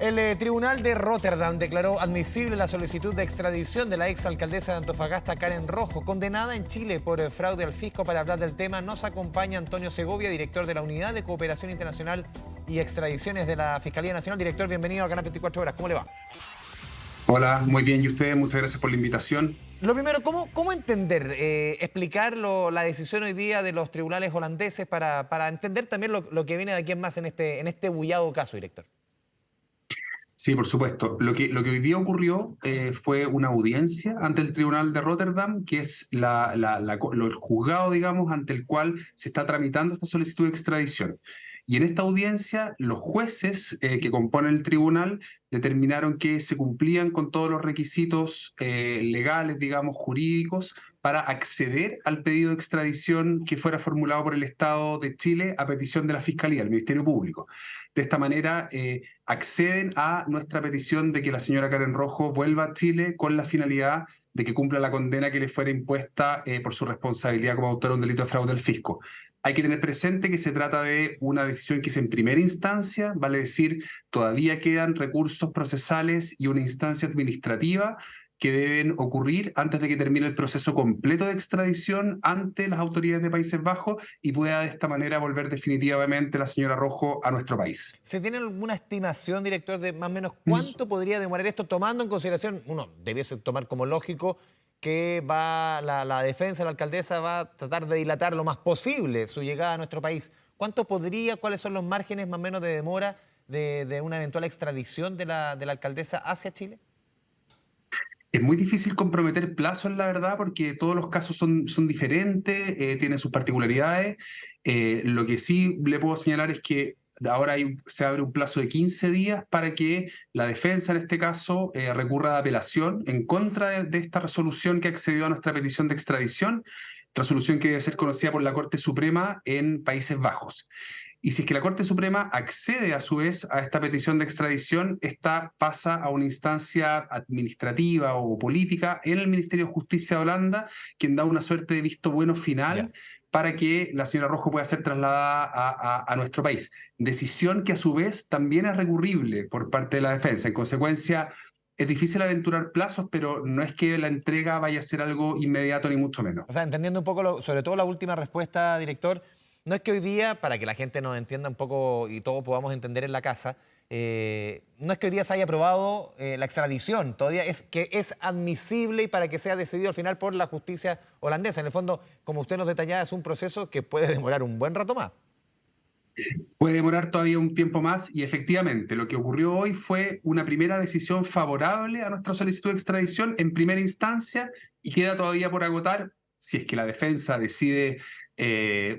El Tribunal de Rotterdam declaró admisible la solicitud de extradición de la exalcaldesa de Antofagasta, Karen Rojo, condenada en Chile por fraude al fisco. Para hablar del tema nos acompaña Antonio Segovia, director de la Unidad de Cooperación Internacional y Extradiciones de la Fiscalía Nacional. Director, bienvenido a Canal 24 Horas. ¿Cómo le va? Hola, muy bien. ¿Y ustedes? Muchas gracias por la invitación. Lo primero, ¿cómo entender, explicar la decisión hoy día de los tribunales holandeses para entender también lo que viene de aquí en más en este bullado caso, director? Sí, por supuesto. Lo que hoy día ocurrió fue una audiencia ante el Tribunal de Rotterdam, que es el juzgado, digamos, ante el cual se está tramitando esta solicitud de extradición. Y en esta audiencia, los jueces que componen el tribunal determinaron que se cumplían con todos los requisitos legales, digamos, jurídicos, para acceder al pedido de extradición que fuera formulado por el Estado de Chile a petición de la Fiscalía, el Ministerio Público. De esta manera, acceden a nuestra petición de que la señora Karen Rojo vuelva a Chile con la finalidad de que cumpla la condena que le fuera impuesta por su responsabilidad como autora de un delito de fraude al fisco. Hay que tener presente que se trata de una decisión que es en primera instancia, vale decir, todavía quedan recursos procesales y una instancia administrativa que deben ocurrir antes de que termine el proceso completo de extradición ante las autoridades de Países Bajos y pueda de esta manera volver definitivamente la señora Rojo a nuestro país. ¿Se tiene alguna estimación, director, de más o menos cuánto podría demorar esto, tomando en consideración, uno debiese tomar como lógico que la defensa de la alcaldesa va a tratar de dilatar lo más posible su llegada a nuestro país? ¿Cuáles son los márgenes más o menos de demora de una eventual extradición de la alcaldesa hacia Chile? Es muy difícil comprometer plazos, la verdad, porque todos los casos son diferentes, tienen sus particularidades. Lo que sí le puedo señalar es que ahora se abre un plazo de 15 días para que la defensa, en este caso, recurra de apelación en contra de esta resolución que accedió a nuestra petición de extradición, resolución que debe ser conocida por la Corte Suprema en Países Bajos. Y si es que la Corte Suprema accede a su vez a esta petición de extradición, esta pasa a una instancia administrativa o política en el Ministerio de Justicia de Holanda, quien da una suerte de visto bueno final para que la señora Rojo pueda ser trasladada a nuestro país. Decisión que a su vez también es recurrible por parte de la defensa. En consecuencia, es difícil aventurar plazos, pero no es que la entrega vaya a ser algo inmediato ni mucho menos. O sea, entendiendo un poco, sobre todo la última respuesta, director, no es que hoy día, para que la gente nos entienda un poco y todos podamos entender en la casa, no es que hoy día se haya aprobado la extradición, todavía es que es admisible y para que sea decidido al final por la justicia holandesa. En el fondo, como usted nos detallaba, es un proceso que puede demorar un buen rato más. Puede demorar todavía un tiempo más y efectivamente lo que ocurrió hoy fue una primera decisión favorable a nuestra solicitud de extradición en primera instancia y queda todavía por agotar si es que la defensa decide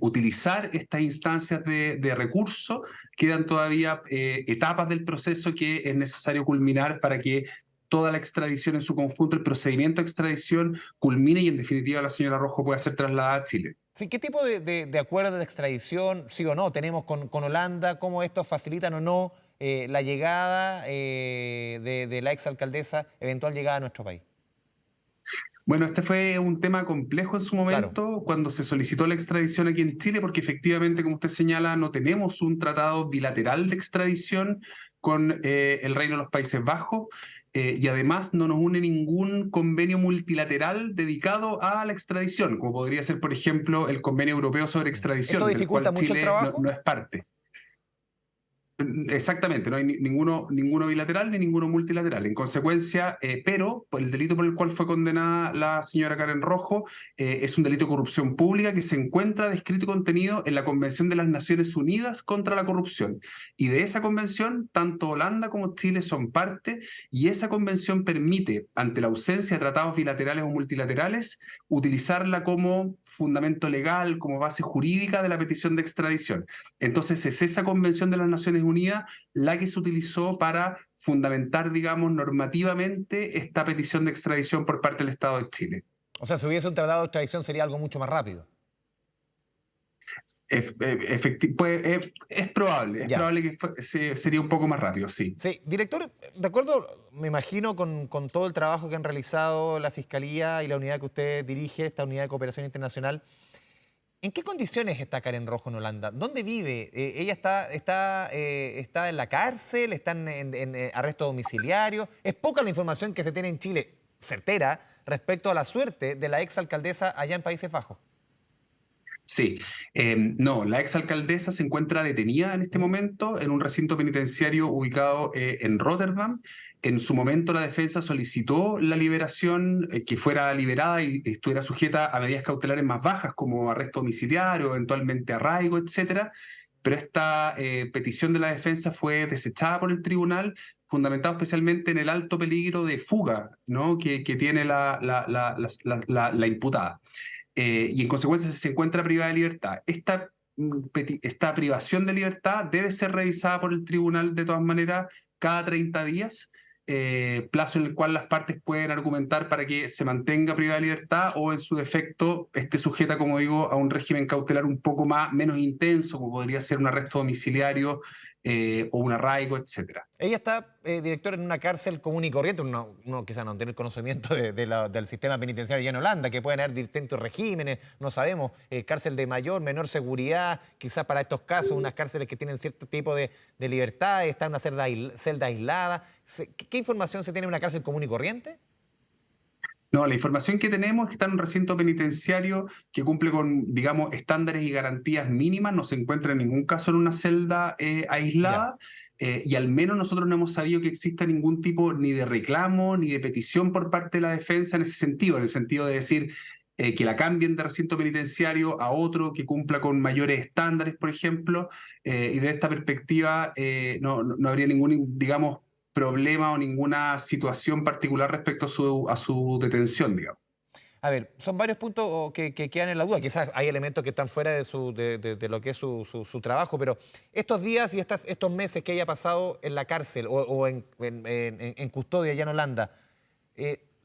utilizar estas instancias de recurso. Quedan todavía etapas del proceso que es necesario culminar para que toda la extradición en su conjunto, el procedimiento de extradición culmine y en definitiva la señora Rojo pueda ser trasladada a Chile. Sí, ¿qué tipo de acuerdo de extradición, sí o no, tenemos con Holanda? ¿Cómo estos facilitan o no la llegada de la exalcaldesa, eventual llegada a nuestro país? Bueno, este fue un tema complejo en su Claro. momento cuando se solicitó la extradición aquí en Chile, porque efectivamente, como usted señala, no tenemos un tratado bilateral de extradición con el Reino de los Países Bajos y además no nos une ningún convenio multilateral dedicado a la extradición, como podría ser, por ejemplo, el Convenio Europeo sobre ¿Esto Extradición, del dificulta cual mucho el Chile trabajo? no es parte. Exactamente, no hay ninguno bilateral ni ninguno multilateral. En consecuencia, pero el delito por el cual fue condenada la señora Karen Rojo es un delito de corrupción pública que se encuentra descrito y contenido en la Convención de las Naciones Unidas contra la Corrupción. Y de esa convención, tanto Holanda como Chile son parte, y esa convención permite, ante la ausencia de tratados bilaterales o multilaterales, utilizarla como fundamento legal, como base jurídica de la petición de extradición. Entonces, es esa Convención de las Naciones Unidas la que se utilizó para fundamentar, digamos, normativamente esta petición de extradición por parte del Estado de Chile. O sea, si hubiese un tratado de extradición sería algo mucho más rápido. Es Ya. probable que sería un poco más rápido, sí. Sí, director, de acuerdo, me imagino con todo el trabajo que han realizado la Fiscalía y la unidad que usted dirige, esta unidad de cooperación internacional, ¿En qué condiciones está Karen Rojo en Holanda? ¿Dónde vive? ¿Ella está en la cárcel? ¿Está en arresto domiciliario? Es poca la información que se tiene en Chile, certera, respecto a la suerte de la exalcaldesa allá en Países Bajos. Sí, no, la exalcaldesa se encuentra detenida en este ¿Mm? momento en un recinto penitenciario ubicado en Rotterdam. En su momento la defensa solicitó la liberación, que fuera liberada y estuviera sujeta a medidas cautelares más bajas como arresto domiciliario, eventualmente arraigo, etcétera. Pero esta petición de la defensa fue desechada por el tribunal, fundamentado especialmente en el alto peligro de fuga, ¿no? que tiene la imputada. Y en consecuencia se encuentra privada de libertad. Esta privación de libertad debe ser revisada por el tribunal de todas maneras cada 30 días, plazo en el cual las partes pueden argumentar para que se mantenga privada de libertad o en su defecto esté sujeta, como digo, a un régimen cautelar un poco menos intenso, como podría ser un arresto domiciliario o un arraigo, etcétera. Ella está, director, en una cárcel común y corriente. Uno quizá no tiene el conocimiento del sistema penitenciario allá en Holanda, que pueden haber distintos regímenes, no sabemos, cárcel de mayor, menor seguridad, quizás para estos casos, unas cárceles que tienen cierto tipo de libertad, está en una celda aislada. ¿Qué información se tiene en una cárcel común y corriente? No, la información que tenemos es que está en un recinto penitenciario que cumple con, digamos, estándares y garantías mínimas, no se encuentra en ningún caso en una celda Ya. aislada, y al menos nosotros no hemos sabido que exista ningún tipo ni de reclamo ni de petición por parte de la defensa en el sentido de decir que la cambien de recinto penitenciario a otro que cumpla con mayores estándares, por ejemplo, y de esta perspectiva no habría ningún, digamos, problema o ninguna situación particular respecto a su detención, digamos. A ver, son varios puntos que quedan en la duda. Quizás hay elementos que están fuera de lo que es su trabajo, pero estos días y estos meses que haya pasado en la cárcel o en custodia allá en Holanda,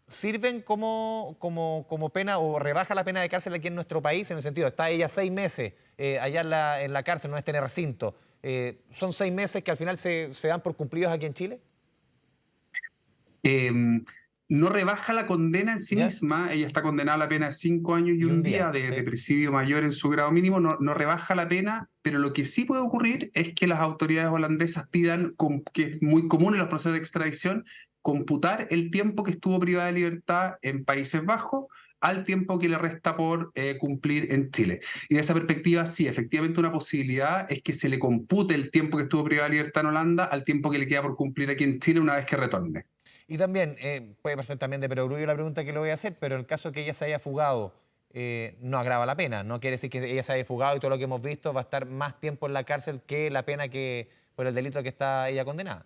¿sirven como pena o rebaja la pena de cárcel aquí en nuestro país? En el sentido, está ella 6 meses allá en la cárcel, no está en el recinto. ¿Son 6 meses que al final se dan por cumplidos aquí en Chile? Eh, no rebaja la condena en sí ¿Ya? misma, ella está condenada a la pena de 5 años y Y un un día día, de ¿sí? presidio mayor en su grado mínimo, no rebaja la pena, pero lo que sí puede ocurrir es que las autoridades holandesas pidan, que es muy común en los procesos de extradición, computar el tiempo que estuvo privada de libertad en Países Bajos al tiempo que le resta por cumplir en Chile. Y de esa perspectiva, sí, efectivamente una posibilidad es que se le compute el tiempo que estuvo privada de libertad en Holanda al tiempo que le queda por cumplir aquí en Chile una vez que retorne. Y también, puede parecer también de perogrullo la pregunta que le voy a hacer, pero en el caso de que ella se haya fugado, no agrava la pena. No quiere decir que ella se haya fugado y todo lo que hemos visto va a estar más tiempo en la cárcel que la pena que por el delito que está ella condenada.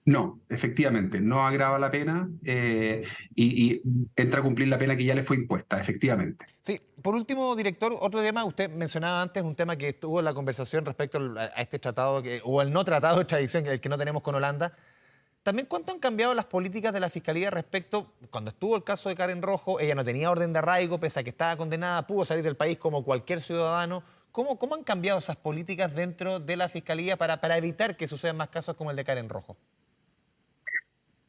No, efectivamente, no agrava la pena y entra a cumplir la pena que ya le fue impuesta, efectivamente. Sí, por último, director, otro tema, usted mencionaba antes un tema que estuvo en la conversación respecto a este tratado, o el no tratado de extradición, el que no tenemos con Holanda. También, ¿cuánto han cambiado las políticas de la Fiscalía respecto, cuando estuvo el caso de Karen Rojo, ella no tenía orden de arraigo, pese a que estaba condenada, pudo salir del país como cualquier ciudadano? ¿Cómo han cambiado esas políticas dentro de la Fiscalía para evitar que sucedan más casos como el de Karen Rojo?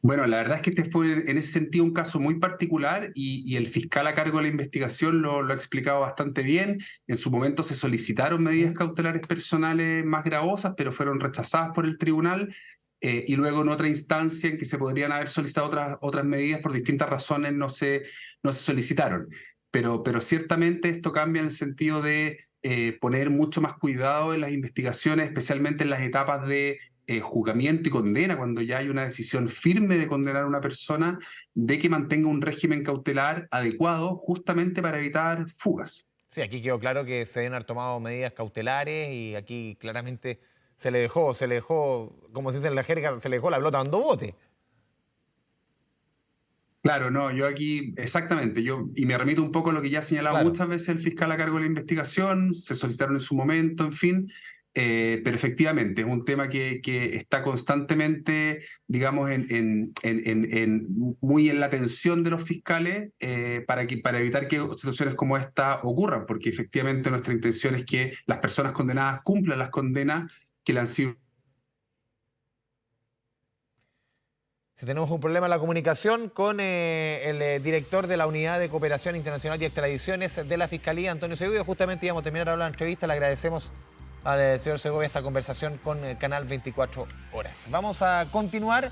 Bueno, la verdad es que este fue en ese sentido un caso muy particular y el fiscal a cargo de la investigación lo ha explicado bastante bien. En su momento se solicitaron medidas ¿Mm? cautelares personales más gravosas, pero fueron rechazadas por el tribunal. Y luego en otra instancia en que se podrían haber solicitado otras medidas por distintas razones no se solicitaron. Pero ciertamente esto cambia en el sentido de poner mucho más cuidado en las investigaciones, especialmente en las etapas de juzgamiento y condena, cuando ya hay una decisión firme de condenar a una persona, de que mantenga un régimen cautelar adecuado justamente para evitar fugas. Sí, aquí quedó claro que se deben haber tomado medidas cautelares y aquí claramente se le dejó, como se dice en la jerga, se le dejó la pelota dando bote. Claro, no, yo aquí, exactamente, y me remito un poco a lo que ya ha señalado Claro. muchas veces el fiscal a cargo de la investigación, se solicitaron en su momento, en fin, pero efectivamente es un tema que está constantemente, digamos, muy en la atención de los fiscales para evitar que situaciones como esta ocurran, porque efectivamente nuestra intención es que las personas condenadas cumplan las condenas que le han sido Si tenemos un problema en la comunicación con el director de la Unidad de Cooperación Internacional y Extradiciones de la Fiscalía, Antonio Segovia. Justamente íbamos a terminar ahora la entrevista. Le agradecemos al señor Segovia esta conversación con Canal 24 Horas. Vamos a continuar.